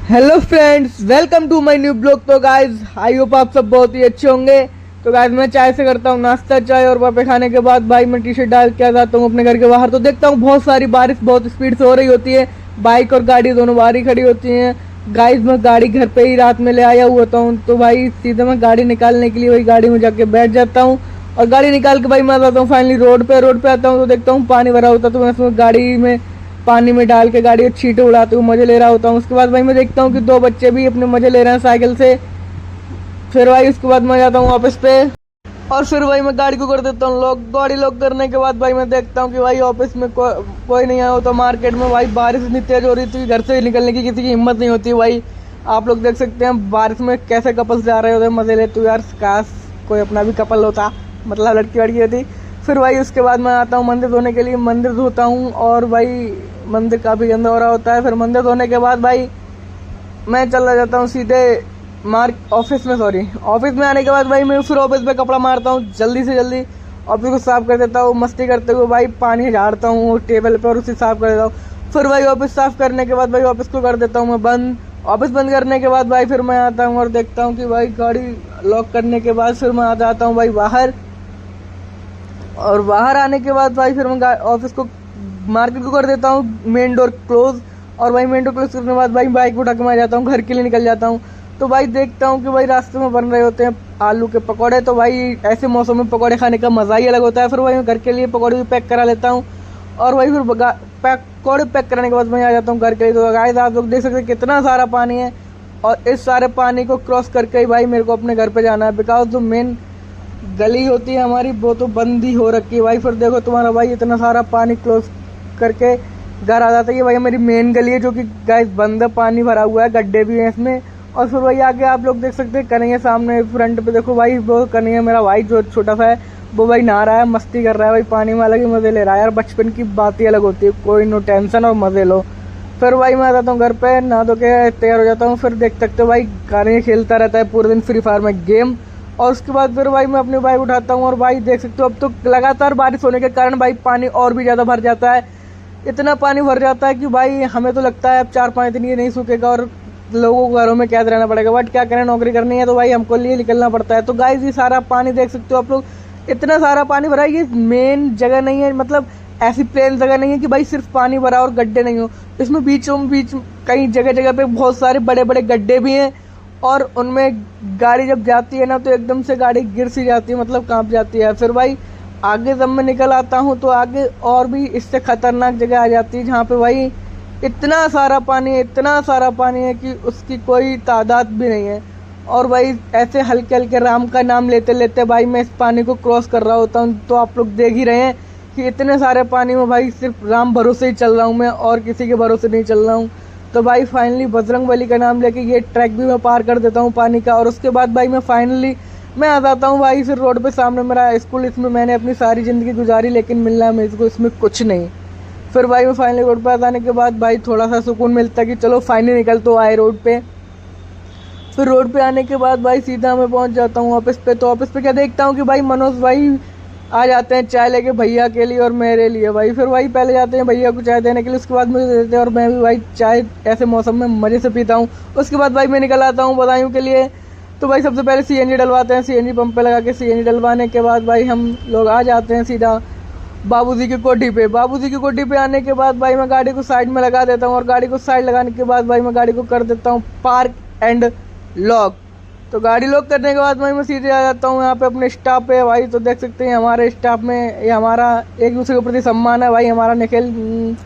Hello friends, welcome to my new blog. तो guys I hope आप सब बहुत ही अच्छे होंगे। तो गाइज मैं चाय से करता हूँ नाश्ता, चाय और वापस खाने के बाद भाई मैं टी शर्ट डाल के आ जाता हूँ अपने घर के बाहर। तो देखता हूँ बहुत सारी बारिश बहुत स्पीड से हो रही होती है, बाइक और गाड़ी दोनों बाहर ही खड़ी होती हैं। गाइज मैं गाड़ी घर पे ही रात में ले आया हुआ होता हूँ, तो भाई सीधे मैं गाड़ी निकालने के लिए वही गाड़ी में जाके बैठ जाता हूँ और गाड़ी निकाल के भाई मैं आ जाता हूँ फाइनली रोड पे आता हूँ। तो देखता हूँ पानी भरा होता, तो मैं उसमें गाड़ी में पानी में डाल के गाड़ी को छींटे उड़ाते हुए मजे ले रहा होता हूँ। उसके बाद भाई मैं देखता हूँ कि दो बच्चे भी अपने मजे ले रहे हैं साइकिल से। फिर भाई उसके बाद मैं जाता हूँ ऑफिस पे और फिर भाई मैं गाड़ी को कर देता हूँ लॉक। गाड़ी लॉक करने के बाद भाई मैं देखता हूँ कि भाई ऑफिस में कोई नहीं आया होता। मार्केट में भाई बारिश इतनी तेज हो रही थी, घर से निकलने की किसी की हिम्मत नहीं होती। भाई आप लोग देख सकते हैं बारिश में कैसे कपल्स जा रहे होते मजे लेते हुए। यार काश कोई अपना भी कपल होता, मतलब लड़की वड़की होती। फिर भाई उसके बाद मैं आता हूँ मंदिर धोने के लिए, मंदिर धोता हूँ और भाई मंदिर काफ़ी गंदा हो रहा होता है। फिर मंदिर धोने के बाद भाई मैं चला जाता हूँ सीधे ऑफिस में आने के बाद भाई मैं फिर ऑफिस पे कपड़ा मारता हूँ जल्दी से जल्दी। ऑफिस को साफ कर देता हूँ, मस्ती करते हुए भाई पानी झाड़ता हूँ टेबल पे और उसे साफ कर देता हूँ। फिर भाई ऑफिस साफ करने के बाद भाई ऑफिस को कर देता हूँ मैं बंद। ऑफिस बंद करने के बाद भाई फिर मैं आता हूँ और देखता हूँ कि भाई गाड़ी लॉक करने के बाद फिर मैं आ जाता हूँ भाई बाहर। और बाहर आने के बाद भाई फिर मैं ऑफिस को मार्केट को कर देता हूँ मेन डोर क्लोज। और भाई मेन डोर क्लोज करने के बाद भाई बाइक उठा के मैं जाता हूँ घर के लिए निकल जाता हूँ। तो भाई देखता हूँ कि भाई रास्ते में बन रहे होते हैं आलू के पकौड़े। तो भाई ऐसे मौसम में पकौड़े खाने का मज़ा ही अलग होता है। फिर भाई मैं घर के लिए पकौड़े भी पैक करा लेता हूँ और भाई फिर पकौड़े पैक कराने के बाद मैं आ जाता हूँ घर के लिए। तो गाइस आप लोग देख सकते हैं कितना सारा पानी है और इस सारे पानी को क्रॉस करके ही भाई मेरे को अपने घर पे जाना है, बिकॉज जो मेन गली होती है हमारी वो तो बंद ही हो रखी है। भाई फिर देखो तुम्हारा भाई इतना सारा पानी क्लोज करके घर आ जाता है। ये भाई मेरी मेन गली है जो कि गाइस बंद है, पानी भरा हुआ है, गड्ढे भी हैं इसमें। और फिर भाई आगे आप लोग देख सकते हैं कन्हैया सामने फ्रंट पे देखो भाई, वो कन्हैया मेरा भाई जो छोटा सा है वो भाई नहा रहा है, मस्ती कर रहा है भाई पानी में, अलग ही मजे ले रहा है। यार बचपन की बात ही अलग होती है, कोई नो टेंशन और मजे लो। फिर भाई मैं आ जाता हूँ घर पे, नहा धो के तैयार हो जाता हूँ। फिर देख सकते हो भाई कन्हैया खेलता रहता है पूरे दिन फ्री फायर में गेम। और उसके बाद फिर भाई मैं अपनी बाइक उठाता हूँ और भाई देख सकते हो अब तो लगातार बारिश होने के कारण भाई पानी और भी ज़्यादा भर जाता है। इतना पानी भर जाता है कि भाई हमें तो लगता है अब 4-5 दिन ये नहीं सूखेगा और लोगों को घरों में कैद रहना पड़ेगा। बट क्या करें, नौकरी करनी है तो भाई हमको लिए निकलना पड़ता है। तो गाइस ये सारा पानी देख सकते हो आप लोग, इतना सारा पानी भरा है। ये मेन जगह नहीं है, मतलब ऐसी प्लेन जगह नहीं है कि भाई सिर्फ पानी भरा और गड्ढे नहीं हो। इसमें बीचों बीच कई जगह जगह पे बहुत सारे बड़े बड़े गड्ढे भी हैं और उनमें गाड़ी जब जाती है ना तो एकदम से गाड़ी गिर सी जाती है, मतलब कांप जाती है। फिर भाई आगे जब मैं निकल आता हूँ तो आगे और भी इससे खतरनाक जगह आ जाती है जहाँ पे भाई इतना सारा पानी है कि उसकी कोई तादाद भी नहीं है। और भाई ऐसे हल्के हल्के राम का नाम लेते लेते भाई मैं इस पानी को क्रॉस कर रहा होता हूँ। तो आप लोग देख ही रहे हैं कि इतने सारे पानी में भाई सिर्फ राम भरोसे ही चल रहा हूँ मैं, और किसी के भरोसे नहीं चल रहा हूँ। तो भाई फाइनली बजरंगबली का नाम लेके ये ट्रैक भी मैं पार कर देता हूँ पानी का। और उसके बाद भाई मैं आ जाता हूँ भाई फिर रोड पे सामने मेरा स्कूल, इसमें मैंने अपनी सारी ज़िंदगी गुजारी लेकिन मिलना है मेरे को इसमें कुछ नहीं। फिर भाई मैं फाइनली रोड पे आ जाने के बाद भाई थोड़ा सा सुकून मिलता है कि चलो फाइनली निकल तो आए रोड पे। फिर रोड पे आने के बाद भाई सीधा मैं पहुंच जाता हूँ ऑफिस पे। तो ऑफिस पे क्या देखता हूँ कि भाई मनोज भाई आ जाते हैं चाय लेके भैया के लिए और मेरे लिए। भाई फिर भाई पहले जाते हैं भैया को चाय देने के लिए, उसके बाद मुझे देते हैं और मैं भी भाई चाय ऐसे मौसम में मज़े से पीता हूँ। उसके बाद भाई मैं निकल आता हूँ बदायूं के लिए। तो भाई सबसे पहले सीएनजी डलवाते हैं, सीएनजी पंप पे लगा के सीएनजी डलवाने के बाद भाई हम लोग आ जाते हैं सीधा बाबूजी की कोठी पे। बाबूजी की कोठी पे आने के बाद भाई मैं गाड़ी को साइड में लगा देता हूँ और गाड़ी को साइड लगाने के बाद भाई मैं गाड़ी को कर देता हूँ पार्क एंड लॉक। तो गाड़ी लॉक करने के बाद भाई मैं सीधे आ जाता हूँ यहाँ पे अपने स्टाफ पे। भाई तो देख सकते हैं हमारे स्टाफ में ये हमारा एक दूसरे के प्रति सम्मान है भाई, हमारा निखिल।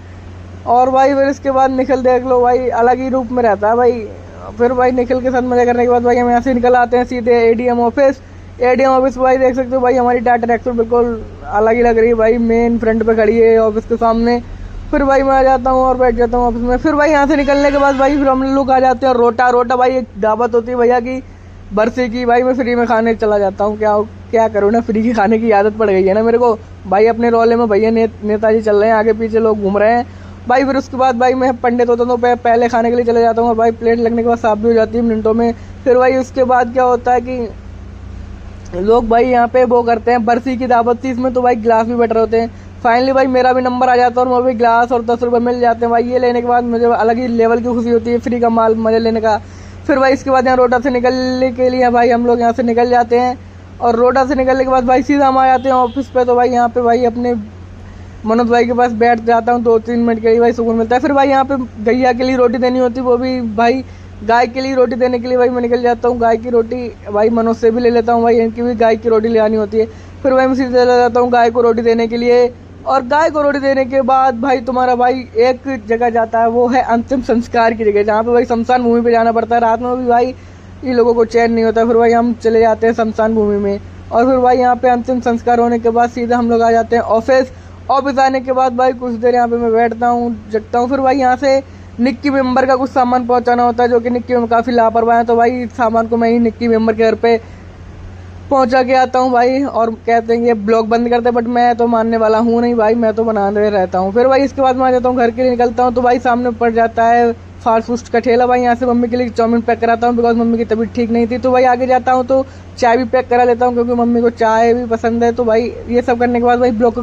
और भाई फिर इसके बाद निखिल देख लो भाई अलग ही रूप में रहता है भाई। फिर भाई निखिल के साथ मजा करने के बाद भाई हम यहाँ से निकल आते हैं सीधे एडीएम ऑफिस। एडीएम ऑफिस भाई देख सकते हो भाई हमारी टाटा एक्सो बिल्कुल अलग ही लग रही है भाई, मेन फ्रंट पे खड़ी है ऑफिस के सामने। फिर भाई मैं आ जाता हूँ और बैठ जाता हूँ ऑफिस में। फिर भाई यहाँ से निकलने के बाद भाई फिर हम लोग आ जाते हैं रोटा भाई एक दावत होती है भैया की बरसी की। भाई मैं फ्री में खाने चला जाता हूँ, क्या करूँ ना, फ्री की खाने की आदत पड़ गई है ना मेरे को। भाई अपने रोले में भैया नेताजी चल रहे हैं, आगे पीछे लोग घूम रहे हैं भाई। फिर उसके बाद भाई मैं पंडित होता हूँ तो पहले खाने के लिए चले जाता हूँ और भाई प्लेट लगने के बाद साफ भी हो जाती है मिनटों में। फिर भाई उसके बाद क्या होता है कि लोग भाई यहाँ पे वो करते हैं, बरसी की दावत थी इसमें तो भाई गिलास भी बट रहे होते हैं। फाइनली भाई मेरा भी नंबर आ जाता है और मुझे भी ग्लास और 10 रुपये मिल जाते हैं भाई। ये लेने के बाद मुझे अलग ही लेवल की खुशी होती है फ्री का माल मजे लेने का। फिर भाई इसके बाद यहाँ रोडा से निकलने के लिए भाई हम लोग यहाँ से निकल जाते हैं और रोडा से निकलने के बाद भाई सीधा हम आ जाते हैं ऑफिस पे। तो भाई यहाँ पे भाई अपने मनोज भाई के पास बैठ जाता हूँ 2-3 मिनट के लिए, भाई सुकून मिलता है। फिर भाई यहाँ पे गैया के लिए रोटी देनी होती है, वो भी भाई गाय के लिए रोटी देने के लिए भाई मैं निकल जाता हूँ। गाय की रोटी भाई मनोज से भी ले लेता हूँ, भाई इनकी भी गाय की रोटी ले आनी होती है। फिर भाई मैं सीधे चला जाता हूँ गाय को रोटी देने के लिए। और गाय को रोटी देने के बाद भाई तुम्हारा भाई एक जगह जाता है, वो है अंतिम संस्कार की जगह, जहाँ पे भाई शमशान भूमि पे जाना पड़ता है। रात में भी भाई ये लोगों को चैन नहीं होता। फिर भाई हम चले जाते हैं शमशान भूमि में और फिर भाई यहाँ पे अंतिम संस्कार होने के बाद सीधा हम लोग आ जाते हैं ऑफिस। ऑफिस आने के बाद भाई कुछ देर यहाँ पे मैं बैठता हूँ, जगता हूँ। फिर भाई यहाँ से निक्की मेंबर का कुछ सामान पहुँचाना होता है, जो कि निक्की मेंबर काफ़ी लापरवाह है। तो भाई सामान को मैं ही निक्की मेंबर के घर पे पहुंचा के आता हूँ भाई, और कहते हैं ये ब्लॉग बंद करते, बट मैं तो मानने वाला हूँ नहीं भाई, मैं तो बनाने रहता हूँ। फिर भाई इसके बाद मैं आ जाता हूँ घर के लिए निकलता हूँ। तो भाई सामने पड़ जाता है फास्ट फूड का ठेला, भाई यहाँ से मम्मी के लिए चाउमीन पैक कराता हूँ, बिकॉज मम्मी की तबीयत ठीक नहीं थी। तो भाई आगे जाता हूँ तो चाय भी पैक करा लेता हूँ, क्योंकि मम्मी को चाय भी पसंद है। तो भाई ये सब करने के बाद भाई ब्लॉग को